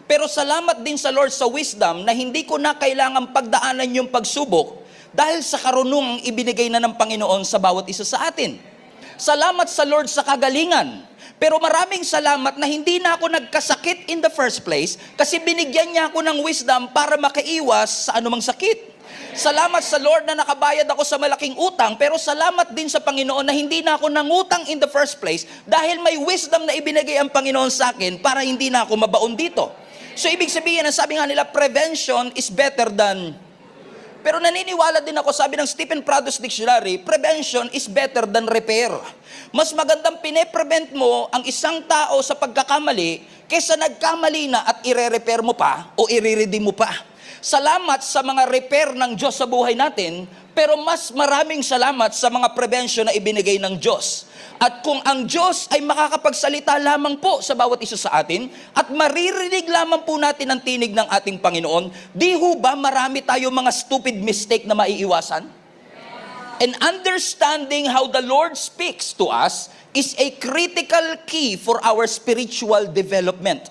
Pero salamat din sa Lord sa wisdom na hindi ko na kailangang pagdaanan yung pagsubok dahil sa karunungang ibinigay na ng Panginoon sa bawat isa sa atin. Salamat sa Lord sa kagalingan. Pero maraming salamat na hindi na ako nagkasakit in the first place kasi binigyan niya ako ng wisdom para makaiwas sa anumang sakit. Salamat sa Lord na nakabayad ako sa malaking utang, pero salamat din sa Panginoon na hindi na ako nangutang in the first place dahil may wisdom na ibinigay ang Panginoon sa akin para hindi na ako mabaon dito. So ibig sabihin, ang sabi nga nila, prevention is better than... Pero naniniwala din ako, sabi ng Stephen Prado's Dictionary, prevention is better than repair. Mas magandang pine-prevent mo ang isang tao sa pagkakamali kaysa nagkamali na at ire-repair mo pa o i-redeem mo pa. Salamat sa mga repair ng Diyos sa buhay natin, pero mas maraming salamat sa mga prevention na ibinigay ng Diyos. At kung ang Diyos ay makakapagsalita lamang po sa bawat isa sa atin at maririnig lamang po natin ang tinig ng ating Panginoon, di ho ba marami tayo mga stupid mistake na maiiwasan? And understanding how the Lord speaks to us is a critical key for our spiritual development.